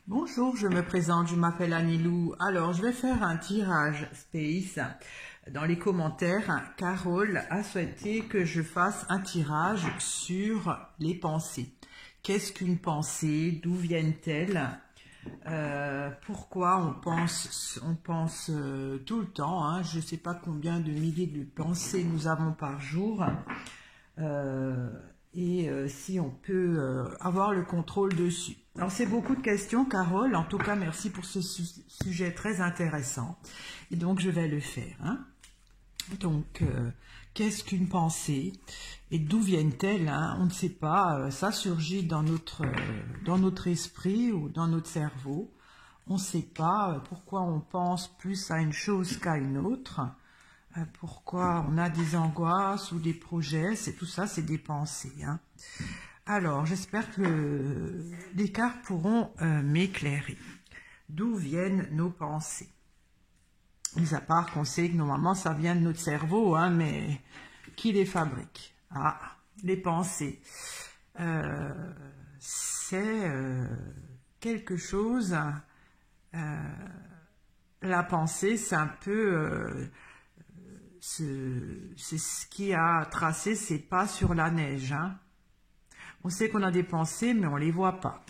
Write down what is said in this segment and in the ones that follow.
Bonjour, je me présente, je m'appelle Anilou. Alors, je vais faire un tirage space. Dans les commentaires, Carole a souhaité que je fasse un tirage sur les pensées. Qu'est-ce qu'une pensée? D'où viennent-elles? Pourquoi on pense tout le temps, hein? Je ne sais pas combien de milliers de pensées nous avons par jour. Si on peut avoir le contrôle dessus. Alors c'est beaucoup de questions, Carole. En tout cas, merci pour ce sujet très intéressant. Et donc je vais le faire. Hein. Donc, qu'est-ce qu'une pensée et d'où viennent-elles, hein? On ne sait pas. Ça surgit dans notre esprit ou dans notre cerveau. On ne sait pas pourquoi on pense plus à une chose qu'à une autre. Pourquoi on a des angoisses ou des projets, c'est tout ça, c'est des pensées. Hein. Alors, j'espère que les cartes pourront m'éclairer. D'où viennent nos pensées? Mis à part qu'on sait que normalement ça vient de notre cerveau, hein, mais qui les fabrique? Ah, les pensées. C'est quelque chose. La pensée, c'est un peu c'est ce qui a tracé ses pas sur la neige. Hein. On sait qu'on a des pensées, mais on ne les voit pas.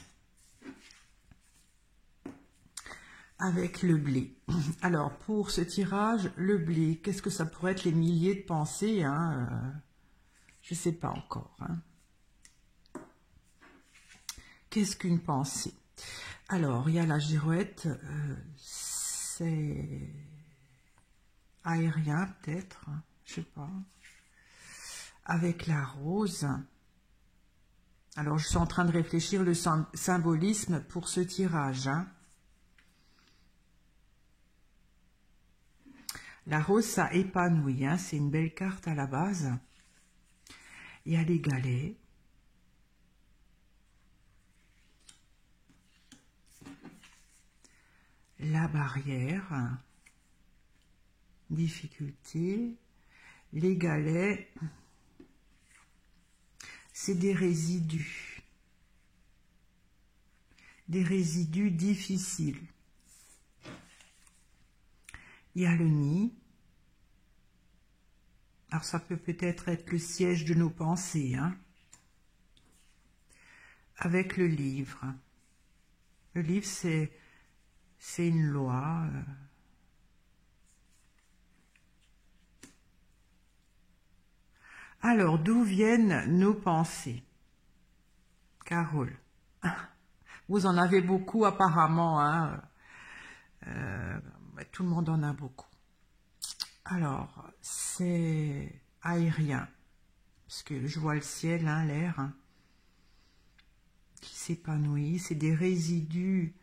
Avec le blé. Alors, pour ce tirage, le blé, qu'est-ce que ça pourrait être les milliers de pensées, hein, je ne sais pas encore. Hein. Qu'est-ce qu'une pensée? Alors, il y a la girouette, c'est aérien peut-être, je sais pas. Avec la rose. Alors, je suis en train de réfléchir le symbolisme pour ce tirage. Hein. La rose, ça épanouit. Hein. C'est une belle carte à la base. Il y a les galets. La barrière. Difficulté. Les galets. C'est des résidus. Des résidus difficiles. Il y a le nid. Alors ça peut peut-être être le siège de nos pensées. Hein. Avec le livre. Le livre, c'est une loi. Alors, d'où viennent nos pensées? Carole. Vous en avez beaucoup apparemment. Hein. Tout le monde en a beaucoup. Alors, c'est aérien. Parce que je vois le ciel, hein, l'air, hein, qui s'épanouit. C'est des résidus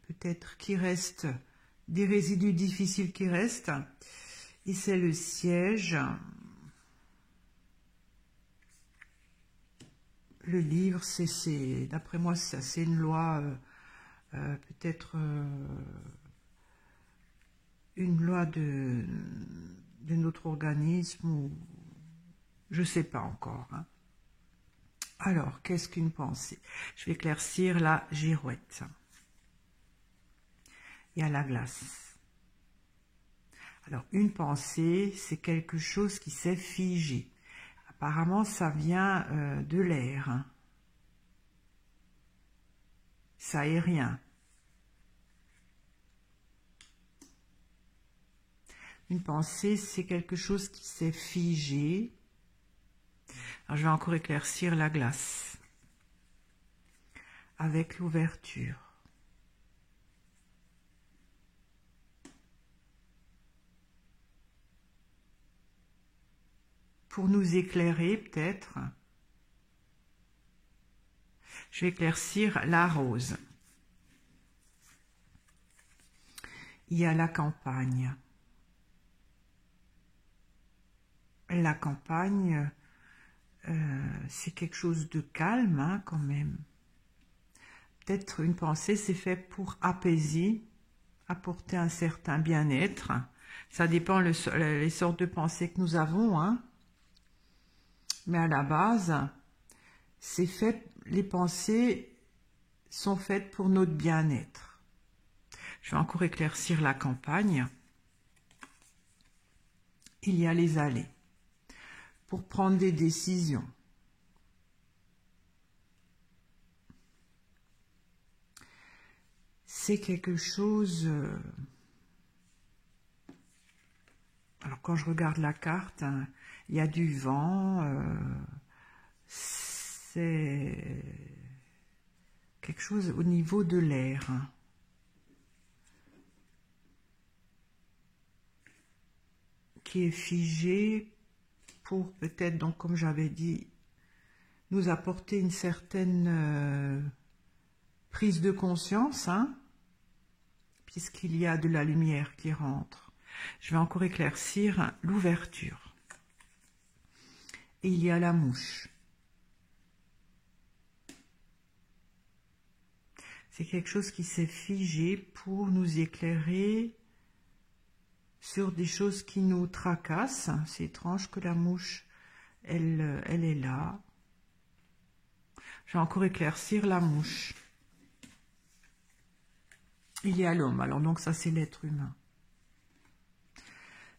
peut-être qui restent, des résidus difficiles qui restent. Et c'est le siège. Le livre, c'est d'après moi, c'est une loi, peut-être une loi de notre organisme, ou je ne sais pas encore. Hein. Alors, qu'est-ce qu'une pensée? Je vais éclaircir la girouette. Il y a la glace. Alors, une pensée, c'est quelque chose qui s'est figé. Apparemment, ça vient de l'air. Hein. C'est aérien. Une pensée, c'est quelque chose qui s'est figé. Alors, je vais encore éclaircir la glace. Avec l'ouverture. Pour nous éclairer, peut-être, je vais éclaircir la rose. Il y a la campagne. La campagne, c'est quelque chose de calme, hein, quand même. Peut-être une pensée, c'est fait pour apaiser, apporter un certain bien-être. Ça dépend les sortes de pensées que nous avons, hein. Mais à la base, c'est fait les pensées sont faites pour notre bien-être. Je vais encore éclaircir la campagne. Il y a les allées pour prendre des décisions. C'est quelque chose... alors quand je regarde la carte, hein, il y a du vent, c'est quelque chose au niveau de l'air. Hein. Qui est figé pour peut-être, donc comme j'avais dit, nous apporter une certaine prise de conscience, hein, puisqu'il y a de la lumière qui rentre. Je vais encore éclaircir l'ouverture. Et il y a la mouche. C'est quelque chose qui s'est figé pour nous éclairer sur des choses qui nous tracassent. C'est étrange que la mouche, elle est là. Je vais encore éclaircir la mouche. Il y a l'homme, alors donc ça c'est l'être humain.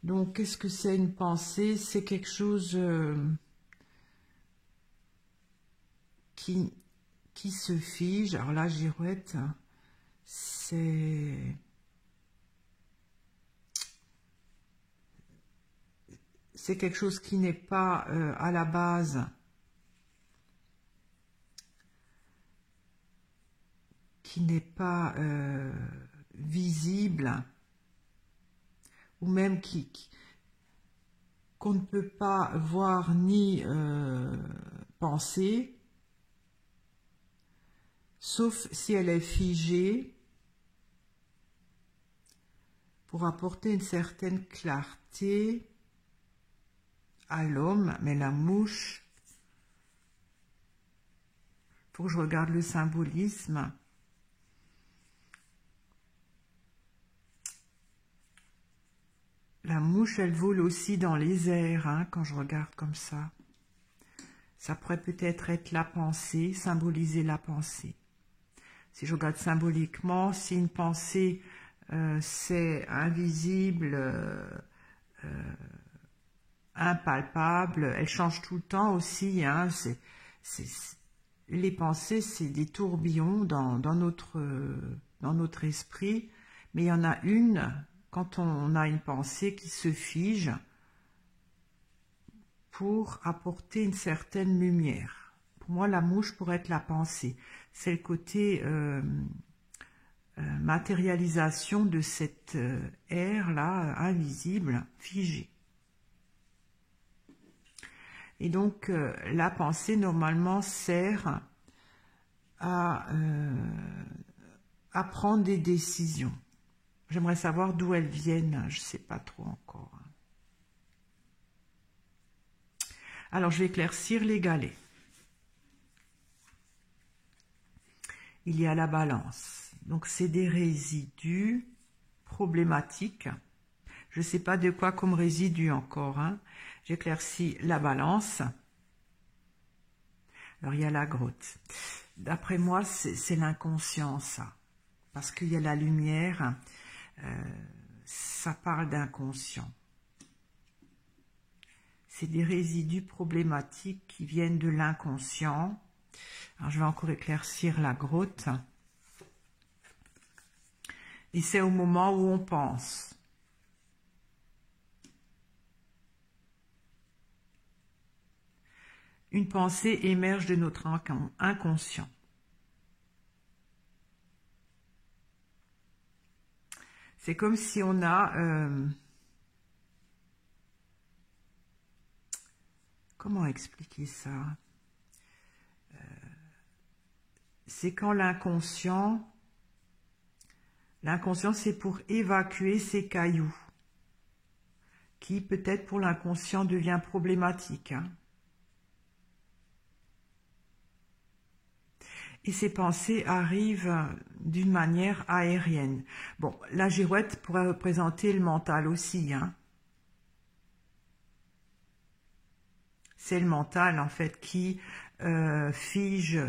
Donc qu'est-ce que c'est une pensée? C'est quelque chose qui se fige. Alors la girouette, c'est quelque chose qui n'est pas à la base visible, ou même qu'on ne peut pas voir ni penser, sauf si elle est figée pour apporter une certaine clarté à l'homme. Mais la mouche, il faut que je regarde le symbolisme. La mouche, elle vole aussi dans les airs, hein, quand je regarde comme ça. Ça pourrait peut-être être la pensée, symboliser la pensée. Si je regarde symboliquement, si une pensée, c'est invisible, impalpable, elle change tout le temps aussi. Hein, les pensées, c'est des tourbillons dans notre esprit, mais il y en a une... Quand on a une pensée qui se fige pour apporter une certaine lumière. Pour moi, la mouche pourrait être la pensée. C'est le côté matérialisation de cette air-là, invisible, figé. Et donc, la pensée, normalement, sert à prendre des décisions. J'aimerais savoir d'où elles viennent, je ne sais pas trop encore. Alors, je vais éclaircir les galets. Il y a la balance. Donc, c'est des résidus problématiques. Je ne sais pas de quoi comme résidu encore. Hein. J'éclaircis la balance. Alors, il y a la grotte. D'après moi, c'est l'inconscient, ça. Parce qu'il y a la lumière... ça parle d'inconscient. C'est des résidus problématiques qui viennent de l'inconscient. Alors, je vais encore éclaircir la grotte. Et c'est au moment où on pense. Une pensée émerge de notre inconscient. C'est comme si on a... comment expliquer ça? C'est quand l'inconscient, c'est pour évacuer ces cailloux, qui peut-être pour l'inconscient devient problématique. Hein. Et ces pensées arrivent d'une manière aérienne. Bon, la girouette pourrait représenter le mental aussi. Hein. C'est le mental, en fait, qui fige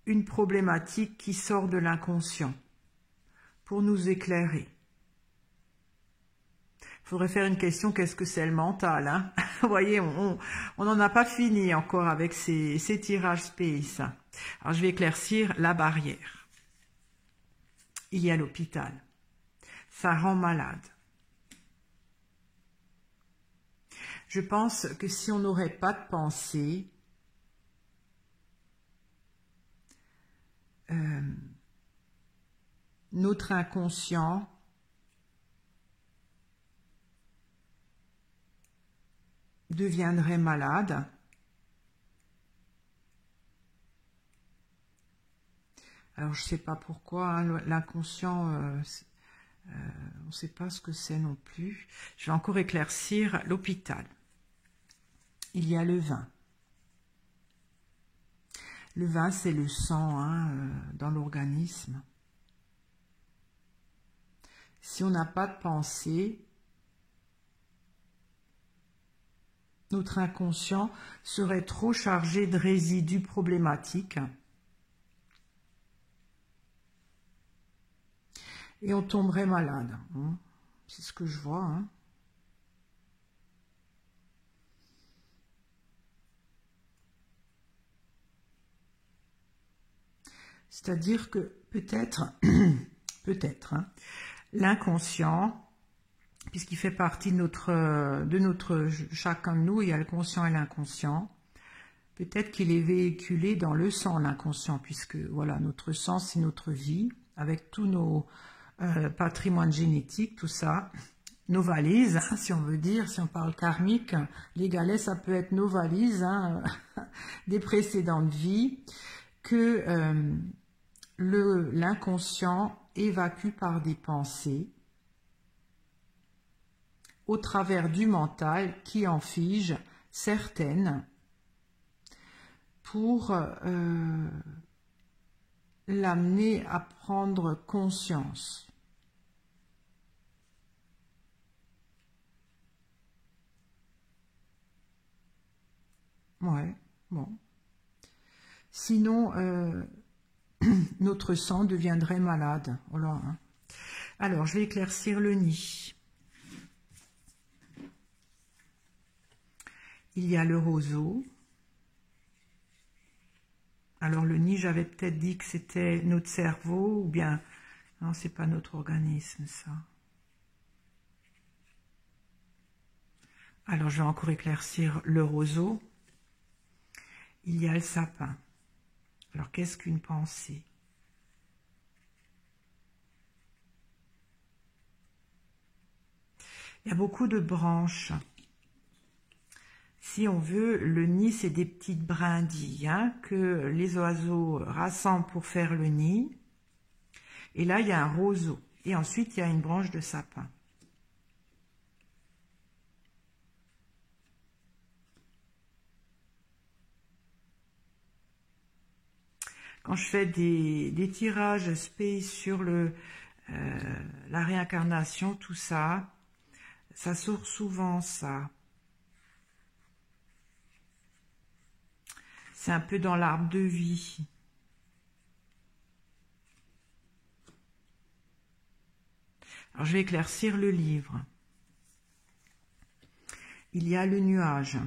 une problématique qui sort de l'inconscient pour nous éclairer. Il faudrait faire une question, qu'est-ce que c'est le mental, hein? Vous voyez, on n'en a pas fini encore avec ces tirages space. Alors je vais éclaircir la barrière. Il y a l'hôpital. Ça rend malade. Je pense que si on n'aurait pas de pensée, notre inconscient deviendrait malade. Alors je ne sais pas pourquoi, hein, l'inconscient, on ne sait pas ce que c'est non plus. Je vais encore éclaircir l'hôpital. Il y a le vin. Le vin, c'est le sang, hein, dans l'organisme. Si on n'a pas de pensée, notre inconscient serait trop chargé de résidus problématiques et on tomberait malade. C'est ce que je vois, hein. C'est-à-dire que peut-être, hein, l'inconscient, puisqu'il fait partie de chacun de nous, il y a le conscient et l'inconscient, peut-être qu'il est véhiculé dans le sang, l'inconscient, puisque voilà, notre sang, c'est notre vie, avec tous nos patrimoines génétiques, tout ça, nos valises, hein, si on veut dire, si on parle karmique, les galets, ça peut être nos valises, hein, des précédentes vies, que l'inconscient évacue par des pensées au travers du mental qui en fige certaines pour l'amener à prendre conscience. Ouais, bon. Sinon, notre sang deviendrait malade. Voilà, hein. Alors, je vais éclaircir le nid. Il y a le roseau. Alors, le nid, j'avais peut-être dit que c'était notre cerveau, ou bien... Non, c'est pas notre organisme, ça. Alors, je vais encore éclaircir le roseau. Il y a le sapin. Alors, qu'est-ce qu'une pensée? Il y a beaucoup de branches. Si on veut, le nid, c'est des petites brindilles, hein, que les oiseaux rassemblent pour faire le nid. Et là, il y a un roseau. Et ensuite, il y a une branche de sapin. Quand je fais des tirages space sur la réincarnation, tout ça, ça sort souvent, ça. C'est un peu dans l'arbre de vie. Alors, je vais éclaircir le livre. Il y a le nuage.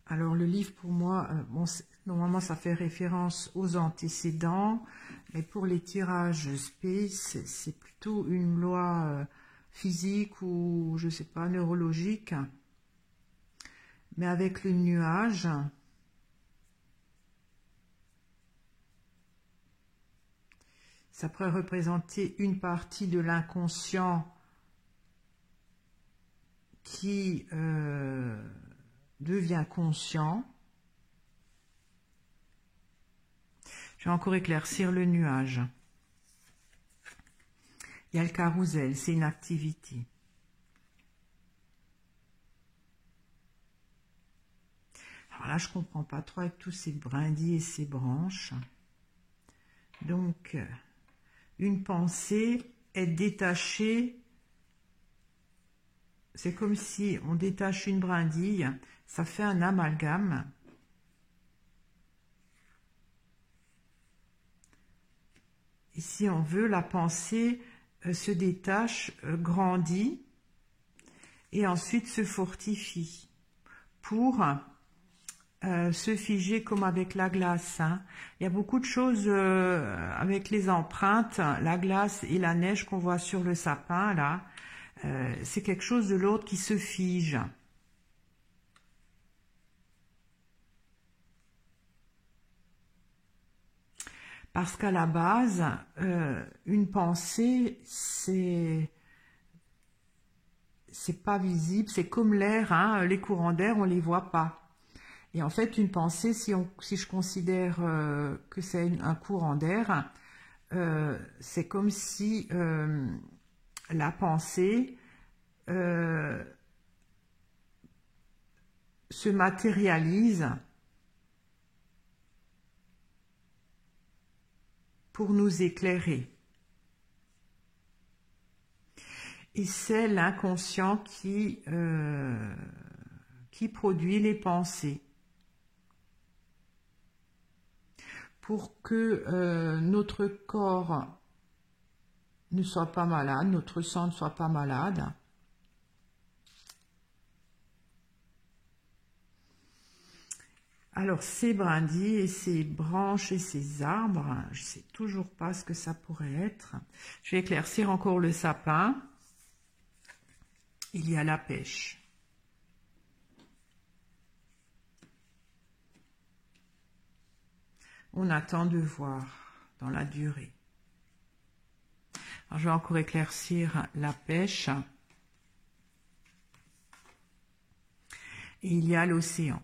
Alors, le livre, pour moi, bon, normalement, ça fait référence aux antécédents, mais pour les tirages space, c'est plutôt une loi physique ou, je ne sais pas, neurologique. Mais avec le nuage, ça pourrait représenter une partie de l'inconscient qui devient conscient. Je vais encore éclaircir le nuage. Il y a le carrousel, c'est une activité. Alors là, je ne comprends pas trop avec tous ces brindilles et ces branches. Donc, une pensée est détachée c'est comme si on détache une brindille, ça fait un amalgame. Et si on veut, la pensée se détache, grandit, et ensuite se fortifie pour se figer comme avec la glace. Hein. Il y a beaucoup de choses avec les empreintes, la glace et la neige qu'on voit sur le sapin, là. C'est quelque chose de l'autre qui se fige. Parce qu'à la base, une pensée, c'est pas visible, c'est comme l'air, hein, les courants d'air, on les voit pas. Et en fait, une pensée, si je considère que c'est un courant d'air, c'est comme si la pensée se matérialise pour nous éclairer. Et c'est l'inconscient qui produit les pensées. Pour que notre corps ne soit pas malade, notre sang ne soit pas malade, alors ces brindilles et ces branches et ces arbres, je ne sais toujours pas ce que ça pourrait être. Je vais éclaircir encore le sapin. Il y a la pêche. On attend de voir dans la durée. Alors, je vais encore éclaircir la pêche. Et il y a l'océan.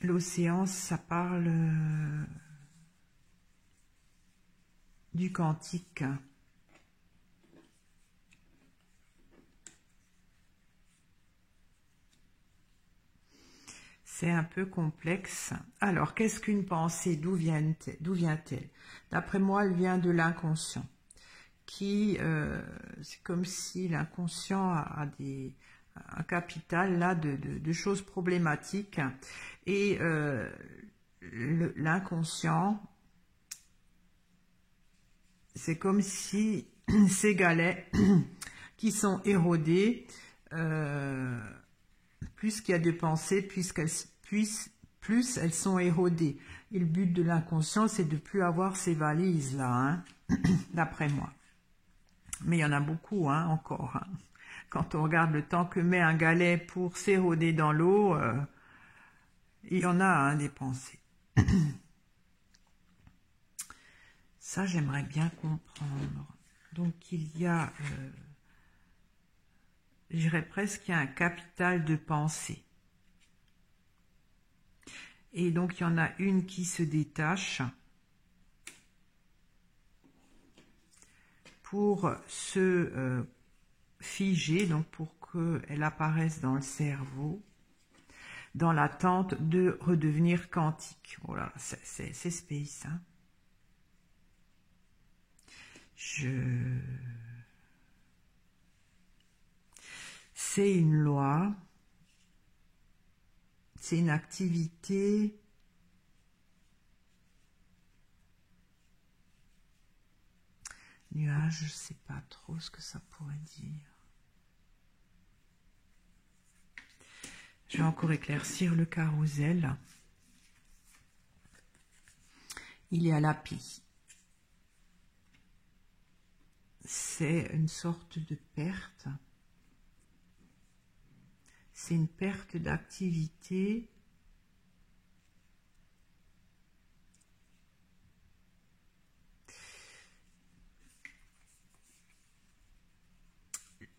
L'océan, ça parle du quantique. C'est un peu complexe. Alors, qu'est-ce qu'une pensée? D'où vient-elle? D'après moi, elle vient de l'inconscient. C'est comme si l'inconscient a un capital là de choses problématiques. Et l'inconscient, c'est comme si ces galets qui sont érodés, plus qu'il y a de pensées, plus elles sont érodées. Et le but de l'inconscient, c'est de ne plus avoir ces valises-là, hein, d'après moi. Mais il y en a beaucoup, hein, encore. Hein. Quand on regarde le temps que met un galet pour s'éroder dans l'eau, il y en a, hein, des pensées. Ça, j'aimerais bien comprendre. Donc, il y a... je dirais presque qu'il y a un capital de pensée. Et donc, il y en a une qui se détache pour se figer, donc pour qu'elle apparaisse dans le cerveau, dans l'attente de redevenir quantique. Voilà, c'est space. Hein. C'est une loi, c'est une activité nuage, je ne sais pas trop ce que ça pourrait dire. Je vais encore éclaircir le carrousel. Il y a l'api. C'est une sorte de perte. C'est une perte d'activité.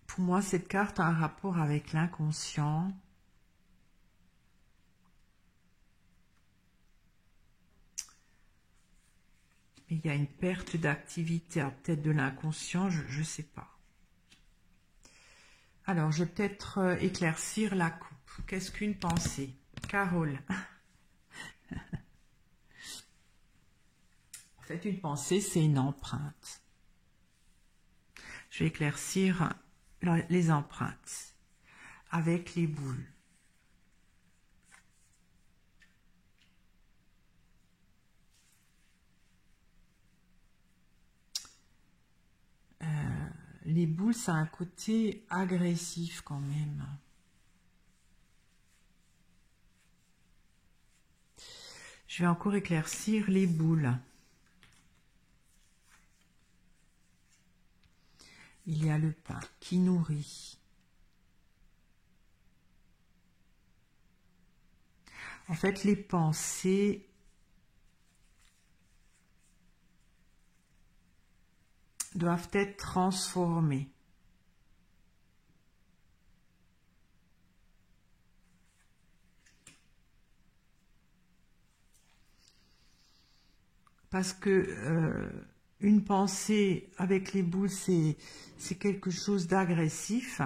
Pour moi, cette carte a un rapport avec l'inconscient. Mais il y a une perte d'activité, peut-être de l'inconscient, je ne sais pas. Alors, je vais peut-être éclaircir la coupe. Qu'est-ce qu'une pensée? Carole. En fait, une pensée, c'est une empreinte. Je vais éclaircir les empreintes avec les boules. Les boules, ça a un côté agressif quand même. Je vais encore éclaircir les boules. Il y a le pain qui nourrit. En fait, les pensées doivent être transformées. Parce que une pensée avec les boules, c'est quelque chose d'agressif.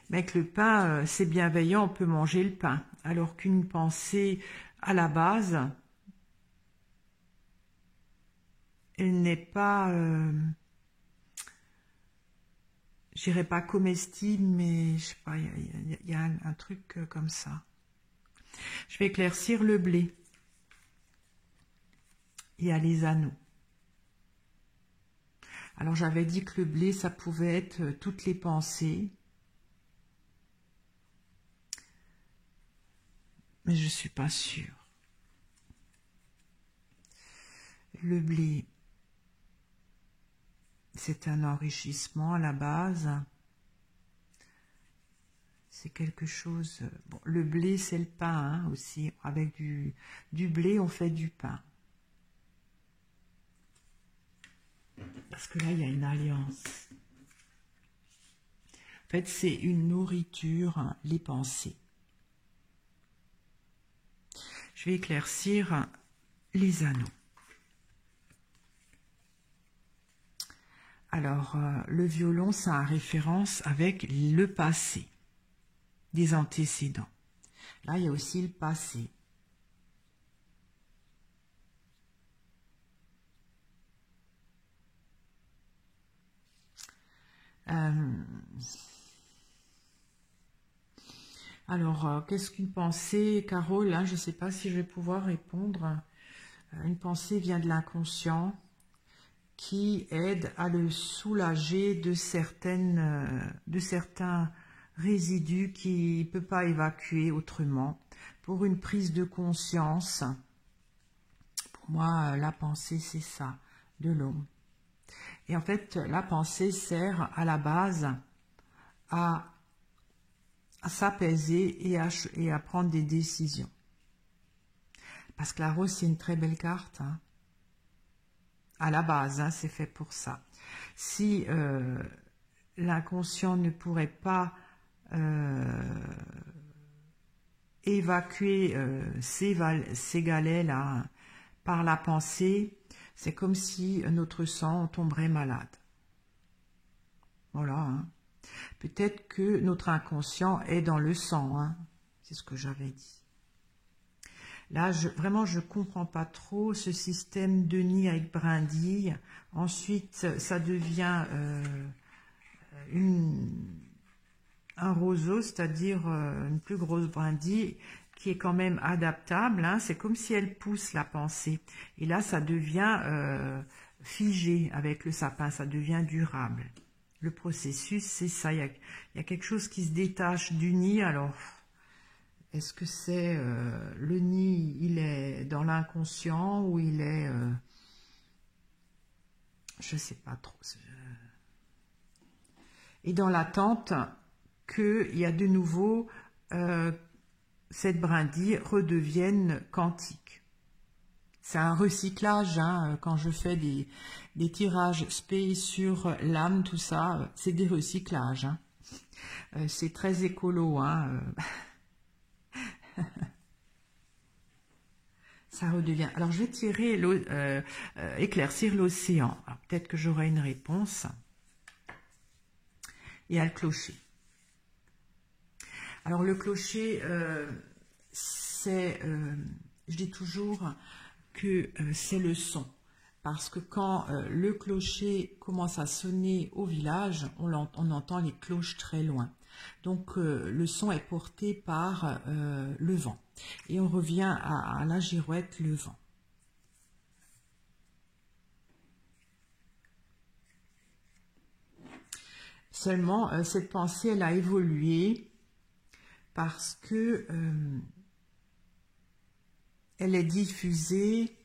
Mais avec le pain, c'est bienveillant, on peut manger le pain. Alors qu'une pensée, à la base, elle n'est pas, je dirais pas comestible, mais je sais pas, il y a un truc comme ça. Je vais éclaircir le blé. Il y a les anneaux. Alors j'avais dit que le blé, ça pouvait être toutes les pensées. Mais je ne suis pas sûre. Le blé, c'est un enrichissement à la base. C'est quelque chose... Bon, le blé, c'est le pain hein, aussi. Avec du blé, on fait du pain. Parce que là, il y a une alliance. En fait, c'est une nourriture, hein, les pensées. Je vais éclaircir les anneaux. Alors, le violon, ça a référence avec le passé, des antécédents. Là, il y a aussi le passé. Alors, qu'est-ce qu'une pensée, Carole? Là, je ne sais pas si je vais pouvoir répondre. Une pensée vient de l'inconscient qui aide à le soulager de certains résidus qu'il ne peut pas évacuer autrement. Pour une prise de conscience, pour moi, la pensée, c'est ça, de l'homme. Et en fait, la pensée sert à la base à s'apaiser et à prendre des décisions. Parce que la rose, c'est une très belle carte. Hein. À la base, hein, c'est fait pour ça. Si l'inconscient ne pourrait pas évacuer ces galets-là par la pensée, c'est comme si notre sang tomberait malade. Voilà. Hein. Peut-être que notre inconscient est dans le sang. Hein. C'est ce que j'avais dit. Là, vraiment, je ne comprends pas trop ce système de nid avec brindille. Ensuite, ça devient un roseau, c'est-à-dire une plus grosse brindille qui est quand même adaptable. Hein. C'est comme si elle pousse la pensée. Et là, ça devient figé avec le sapin, ça devient durable. Le processus, c'est ça. Il y a quelque chose qui se détache du nid. Alors, est-ce que c'est le nid, il est dans l'inconscient ou il est... je ne sais pas trop. Et dans l'attente qu'il y a de nouveau cette brindille redevienne quantique. C'est un recyclage, hein, quand je fais des tirages spé sur l'âme, tout ça, c'est des recyclages. Hein. C'est très écolo. Hein, ça redevient. Alors je vais tirer éclaircir l'océan. Peut-être que j'aurai une réponse. Et à le clocher. Alors le clocher, c'est, je dis toujours que c'est le son. parce que quand le clocher commence à sonner au village, on entend les cloches très loin. Donc le son est porté par le vent. Et on revient à la girouette, le vent. Seulement, cette pensée, elle a évolué parce que elle est diffusée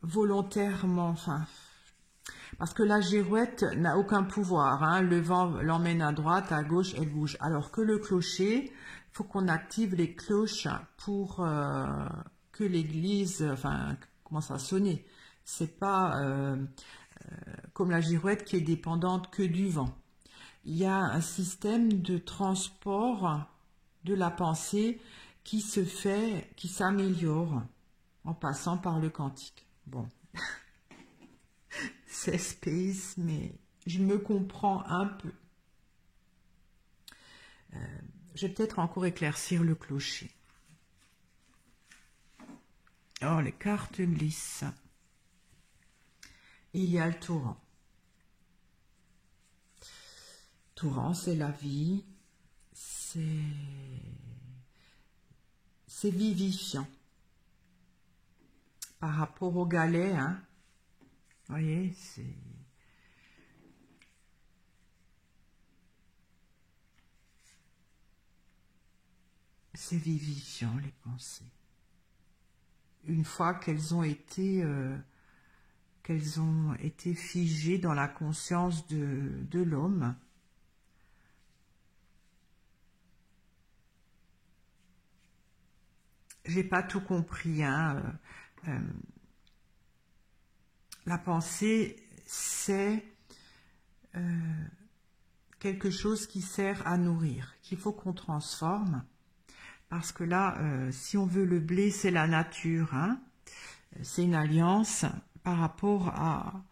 volontairement, enfin, parce que la girouette n'a aucun pouvoir, hein. Le vent l'emmène à droite, à gauche, elle bouge. Alors que le clocher, il faut qu'on active les cloches pour que l'église, enfin, commence à sonner. C'est pas comme la girouette qui est dépendante que du vent. Il y a un système de transport de la pensée qui se fait, qui s'améliore en passant par le quantique. Bon, c'est space, mais je me comprends un peu. Je vais peut-être encore éclaircir le clocher. Oh, les cartes glissent. Il y a le torrent. Torrent, c'est la vie, c'est vivifiant. Par rapport au galet, hein, vous voyez, c'est vivifiant, les pensées. Une fois qu'elles ont été figées dans la conscience de l'homme, j'ai pas tout compris, hein. La pensée, c'est quelque chose qui sert à nourrir, qu'il faut qu'on transforme, parce que là, si on veut le blé, c'est la nature, hein. C'est une alliance par rapport à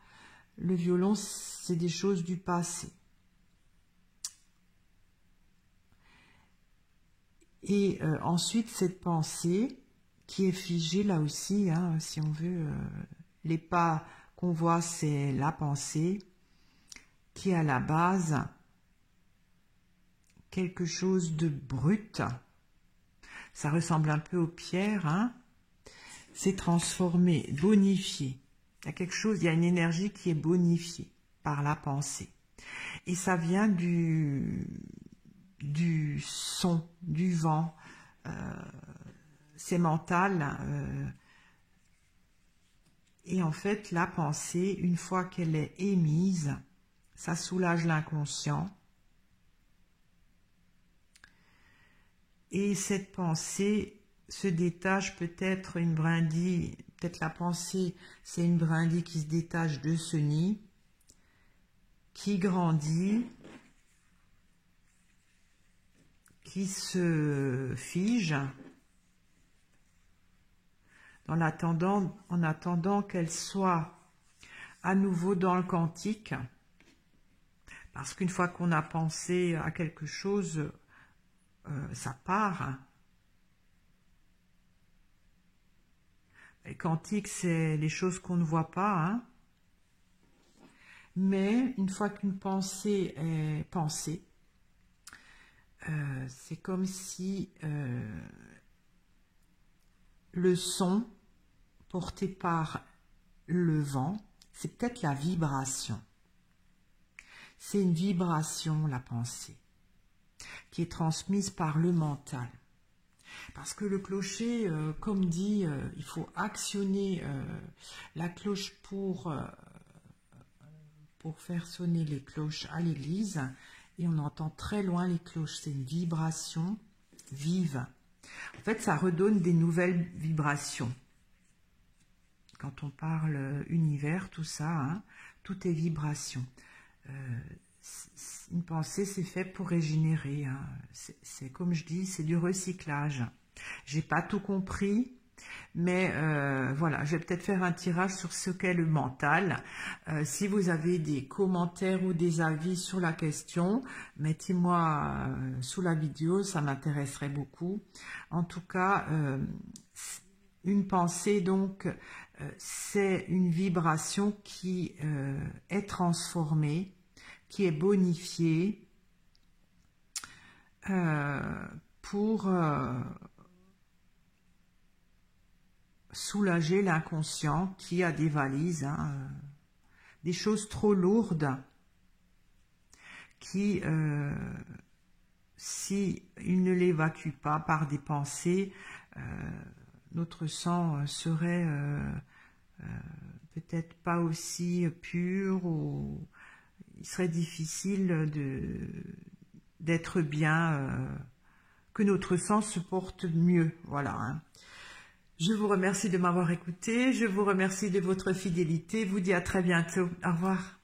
le violon, c'est des choses du passé. Et ensuite, cette pensée qui est figée là aussi, hein, si on veut, les pas qu'on voit, c'est la pensée qui est à la base quelque chose de brut. Ça ressemble un peu aux pierres, hein. C'est transformé, bonifié. Il y a quelque chose, il y a une énergie qui est bonifiée par la pensée. Et ça vient du son, du vent. C'est mental. Et en fait, la pensée, une fois qu'elle est émise, ça soulage l'inconscient. Et cette pensée se détache peut-être une brindille, peut-être la pensée, c'est une brindille qui se détache de ce nid, qui grandit, qui se fige, en attendant qu'elle soit à nouveau dans le quantique, parce qu'une fois qu'on a pensé à quelque chose, ça part. Le quantique, c'est les choses qu'on ne voit pas, hein. Mais une fois qu'une pensée est pensée, c'est comme si le son porté par le vent, c'est peut-être la vibration. C'est une vibration, la pensée, qui est transmise par le mental. Parce que le clocher, comme dit, il faut actionner la cloche pour faire sonner les cloches à l'église. Et on entend très loin les cloches. C'est une vibration vive. En fait, ça redonne des nouvelles vibrations. Quand on parle univers, tout ça, hein, tout est vibration. Une pensée, c'est fait pour régénérer. Hein. C'est comme je dis, c'est du recyclage. J'ai pas tout compris, Mais voilà, je vais peut-être faire un tirage sur ce qu'est le mental. Si vous avez des commentaires ou des avis sur la question, mettez-moi sous la vidéo, ça m'intéresserait beaucoup. En tout cas, une pensée, donc, c'est une vibration qui est transformée, qui est bonifiée pour soulager l'inconscient qui a des valises, hein, des choses trop lourdes qui, si il ne l'évacue pas par des pensées, notre sang serait peut-être pas aussi pur, ou il serait difficile d'être bien, que notre sang se porte mieux. Voilà, hein. Je vous remercie de m'avoir écouté, je vous remercie de votre fidélité, je vous dis à très bientôt. Au revoir.